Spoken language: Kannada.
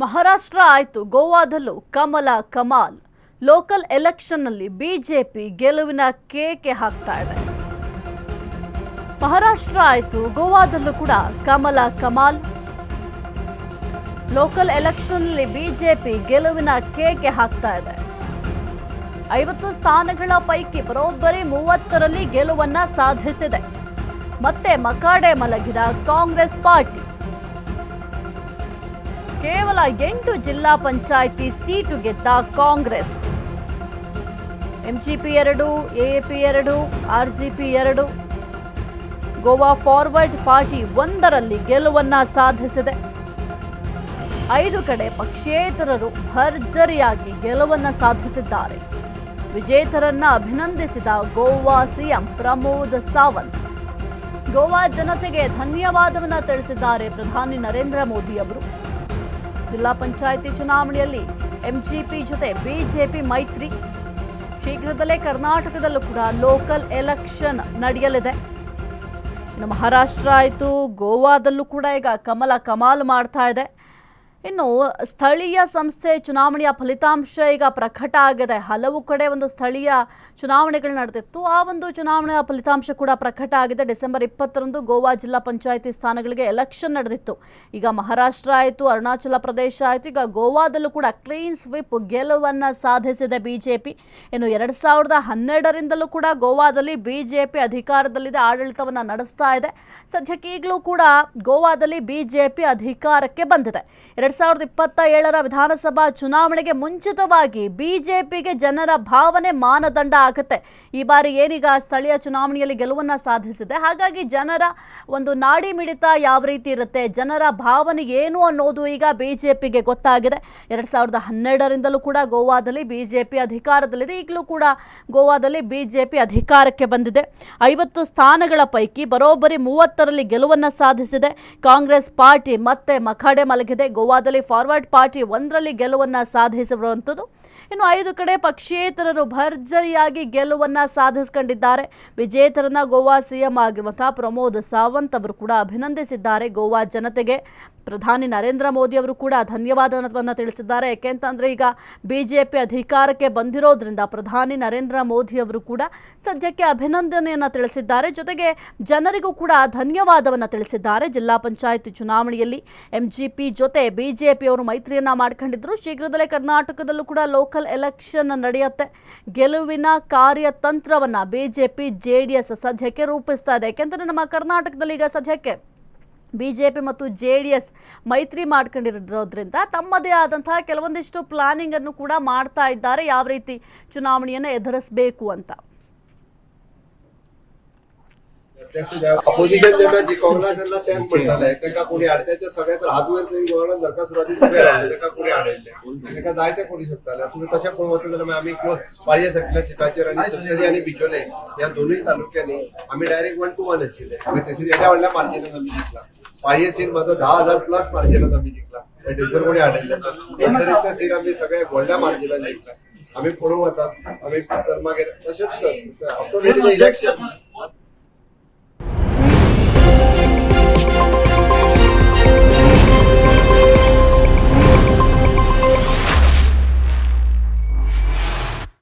ಮಹಾರಾಷ್ಟ್ರ ಆಯ್ತು, ಗೋವಾದಲ್ಲೂ ಕಮಲ ಕಮಾಲ್. ಲೋಕಲ್ ಎಲೆಕ್ಷನ್ನಲ್ಲಿ ಬಿಜೆಪಿ ಗೆಲುವಿನ ಕೇಕೆ ಹಾಕ್ತಾ ಇದೆ. ಮಹಾರಾಷ್ಟ್ರ ಆಯ್ತು, ಗೋವಾದಲ್ಲೂ ಕೂಡ ಕಮಲ ಕಮಾಲ್. ಲೋಕಲ್ ಎಲೆಕ್ಷನ್ನಲ್ಲಿ ಬಿಜೆಪಿ ಗೆಲುವಿನ ಕೇಕೆ ಹಾಕ್ತಾ ಇದೆ. 50 ಸ್ಥಾನಗಳ ಪೈಕಿ ಬರೋಬ್ಬರಿ 30ರಲ್ಲಿ ಗೆಲುವನ್ನ ಸಾಧಿಸಿದೆ. ಮತ್ತೆ ಮಕಾಡೆ ಮಲಗಿದ ಕಾಂಗ್ರೆಸ್ ಪಾರ್ಟಿ. ಕೇವಲ 8 ಜಿಲ್ಲಾ ಪಂಚಾಯಿತಿ ಸೀಟು ಗೆದ್ದ ಕಾಂಗ್ರೆಸ್. ಎಂಜಿಪಿ 2, ಎಎಪಿ 2, ಆರ್ಜಿಪಿ 2, ಗೋವಾ ಫಾರ್ವರ್ಡ್ ಪಾರ್ಟಿ 1ರಲ್ಲಿ ಗೆಲುವನ್ನ ಸಾಧಿಸಿದೆ. 5 ಕಡೆ ಪಕ್ಷೇತರರು ಭರ್ಜರಿಯಾಗಿ ಗೆಲುವನ್ನ ಸಾಧಿಸಿದ್ದಾರೆ. ವಿಜೇತರನ್ನ ಅಭಿನಂದಿಸಿದ ಗೋವಾ ಸಿಎಂ ಪ್ರಮೋದ್ ಸಾವಂತ್. ಗೋವಾ ಜನತೆಗೆ ಧನ್ಯವಾದವನ್ನ ತಿಳಿಸಿದ್ದಾರೆ ಪ್ರಧಾನಿ ನರೇಂದ್ರ ಮೋದಿ ಅವರು. ಜಿಲ್ಲಾ ಪಂಚಾಯಿತಿ ಚುನಾವಣೆಯಲ್ಲಿ ಎಂಜಿಪಿ ಜೊತೆ ಬಿಜೆಪಿ ಮೈತ್ರಿ. ಶೀಘ್ರದಲ್ಲೇ ಕರ್ನಾಟಕದಲ್ಲೂ ಕೂಡ ಲೋಕಲ್ ಎಲೆಕ್ಷನ್ ನಡೆಯಲಿದೆ. ಇನ್ನು ಮಹಾರಾಷ್ಟ್ರ ಆಯಿತು, ಗೋವಾದಲ್ಲೂ ಕೂಡ ಈಗ ಕಮಲ ಕಮಾಲ್ ಮಾಡ್ತಾ ಇದೆ. ಇನ್ನು ಸ್ಥಳೀಯ ಸಂಸ್ಥೆ ಚುನಾವಣೆಯ ಫಲಿತಾಂಶ ಈಗ ಪ್ರಕಟ ಆಗಿದೆ. ಹಲವು ಕಡೆ ಒಂದು ಸ್ಥಳೀಯ ಚುನಾವಣೆಗಳು ನಡೆದಿತ್ತು. ಆ ಒಂದು ಚುನಾವಣೆಯ ಫಲಿತಾಂಶ ಕೂಡ ಪ್ರಕಟ ಆಗಿದೆ. ಡಿಸೆಂಬರ್ 20ರಂದು ಗೋವಾ ಜಿಲ್ಲಾ ಪಂಚಾಯಿತಿ ಸ್ಥಾನಗಳಿಗೆ ಎಲೆಕ್ಷನ್ ನಡೆದಿತ್ತು. ಈಗ ಮಹಾರಾಷ್ಟ್ರ ಆಯಿತು, ಅರುಣಾಚಲ ಪ್ರದೇಶ ಆಯಿತು, ಈಗ ಗೋವಾದಲ್ಲೂ ಕೂಡ ಕ್ಲೀನ್ ಸ್ವೀಪ್ ಗೆಲುವನ್ನು ಸಾಧಿಸಿದೆ ಬಿಜೆಪಿ. ಇನ್ನು 2012ರಿಂದಲೂ ಕೂಡ ಗೋವಾದಲ್ಲಿ ಬಿಜೆಪಿ ಅಧಿಕಾರದಲ್ಲಿದೆ, ಆಡಳಿತವನ್ನು ನಡೆಸ್ತಾ ಇದೆ. ಸದ್ಯಕ್ಕೆ ಈಗಲೂ ಕೂಡ ಗೋವಾದಲ್ಲಿ ಬಿಜೆಪಿ ಅಧಿಕಾರಕ್ಕೆ ಬಂದಿದೆ. 2027ರ ವಿಧಾನಸಭಾ ಚುನಾವಣೆಗೆ ಮುಂಚಿತವಾಗಿ ಬಿಜೆಪಿಗೆ ಜನರ ಭಾವನೆ ಮಾನದಂಡ ಆಗುತ್ತೆ. ಈ ಬಾರಿ ಏನೀಗ ಸ್ಥಳೀಯ ಚುನಾವಣೆಯಲ್ಲಿ ಗೆಲುವನ್ನು ಸಾಧಿಸಿದೆ, ಹಾಗಾಗಿ ಜನರ ಒಂದು ನಾಡಿ ಮಿಡಿತ ಯಾವ ರೀತಿ ಇರುತ್ತೆ, ಜನರ ಭಾವನೆ ಏನು ಅನ್ನೋದು ಈಗ ಬಿಜೆಪಿಗೆ ಗೊತ್ತಾಗಿದೆ. 2012ರಿಂದಲೂ ಕೂಡ ಗೋವಾದಲ್ಲಿ ಬಿಜೆಪಿ ಅಧಿಕಾರದಲ್ಲಿದೆ. ಈಗಲೂ ಕೂಡ ಗೋವಾದಲ್ಲಿ ಬಿಜೆಪಿ ಅಧಿಕಾರಕ್ಕೆ ಬಂದಿದೆ. 50 ಸ್ಥಾನಗಳ ಪೈಕಿ ಬರೋಬ್ಬರಿ 30ರಲ್ಲಿ ಗೆಲುವನ್ನು ಸಾಧಿಸಿದೆ. ಕಾಂಗ್ರೆಸ್ ಪಾರ್ಟಿ ಮತ್ತೆ ಮಖಾಡೆ ಮಲಗಿದೆ. ಗೋವಾದಲ್ಲಿ ಫಾರ್ವರ್ಡ್ ಪಾರ್ಟಿ 1ರಲ್ಲಿ ಗೆಲುವನ್ನು ಸಾಧಿಸಿರುವಂಥದ್ದು. ಇನ್ನು 5 ಕಡೆ ಪಕ್ಷೇತರರು ಭರ್ಜರಿಯಾಗಿ ಗೆಲುವನ್ನು ಸಾಧಿಸಿಕೊಂಡಿದ್ದಾರೆ. ವಿಜೇತರನ್ನ ಗೋವಾ ಸಿಎಂ ಆಗಿರುವಂತಹ ಪ್ರಮೋದ್ ಸಾವಂತ್ ಅವರು ಕೂಡ ಅಭಿನಂದಿಸಿದ್ದಾರೆ. ಗೋವಾ ಜನತೆಗೆ ಪ್ರಧಾನಿ ನರೇಂದ್ರ ಮೋದಿ ಅವರು ಕೂಡ ಧನ್ಯವಾದವನ್ನು ತಿಳಿಸಿದ್ದಾರೆ. ಯಾಕೆಂತಂದರೆ ಈಗ ಬಿಜೆಪಿ ಅಧಿಕಾರಕ್ಕೆ ಬಂದಿರೋದ್ರಿಂದ ಪ್ರಧಾನಿ ನರೇಂದ್ರ ಮೋದಿ ಅವರು ಕೂಡ ಸದ್ಯಕ್ಕೆ ಅಭಿನಂದನೆಯನ್ನು ತಿಳಿಸಿದ್ದಾರೆ. ಜೊತೆಗೆ ಜನರಿಗೂ ಕೂಡ ಧನ್ಯವಾದವನ್ನು ತಿಳಿಸಿದ್ದಾರೆ. ಜಿಲ್ಲಾ ಪಂಚಾಯಿತಿ ಚುನಾವಣೆಯಲ್ಲಿ ಎಂಜಿಪಿ ಜೊತೆ ಬಿಜೆಪಿ ಅವರು ಮೈತ್ರಿಯನ್ನ ಮಾಡ್ಕೊಂಡಿದ್ರು. ಶೀಘ್ರದಲ್ಲೇ ಕರ್ನಾಟಕದಲ್ಲೂ ಕೂಡ ಲೋಕಲ್ ಎಲೆಕ್ಷನ್ ನಡೆಯುತ್ತೆ. ಗೆಲುವಿನ ಕಾರ್ಯತಂತ್ರವನ್ನು ಬಿಜೆಪಿ ಜೆಡಿಎಸ್ ಸದ್ಯಕ್ಕೆ ರೂಪಿಸ್ತಾ ಇದೆ. ಯಾಕೆಂದರೆ ನಮ್ಮ ಕರ್ನಾಟಕದಲ್ಲಿ ಈಗ ಸದ್ಯಕ್ಕೆ ಬಿಜೆಪಿ ಮತ್ತು ಜೆಡಿಎಸ್ ಮೈತ್ರಿ ಮಾಡ್ಕೊಂಡಿರೋದ್ರಿಂದ ತಮ್ಮದೇ ಆದಂತಹ ಕೆಲವೊಂದಿಷ್ಟು ಪ್ಲಾನಿಂಗ್ ಅನ್ನು ಕೂಡ ಮಾಡ್ತಾ ಇದ್ದಾರೆ, ಯಾವ ರೀತಿ ಚುನಾವಣೆಯನ್ನು ಎದುರಿಸಬೇಕು ಅಂತ. अपोजिशन जेन्ना जी काँग्रेस जेन्ना तेच म्हणटाले तेका कोणी हाडच्याच्या सगळे तर हात वयर करून गोवळान नरकासुराचेर उबे रावले, तेका कोणी हाडयले, तेका जायते कोणी शकताले. तुम्ही तशें पळोवंक वता जाल्यार आमी पाळये सारकेल्या सिटाचेर आनी सत्तरी आनी बिचोले ह्या दोनूय तालुक्यांनी आमी डायरेक्ट 1-1 आशिल्ले. थंयसर येद्या व्हडल्या मार्जिनान आमी जिखला. पाळये सीट मात्र 10,000 प्लस मार्जिनान आमी जिखला. थंयसर कोणी हाडयले सत्तरीच्या सीट आमी सगळे व्हडल्या मार्जिनान जिखला. आमी पळोवंक वतात आमी तर मागीर तशेंच ऑटोमेटिक इलेक्शन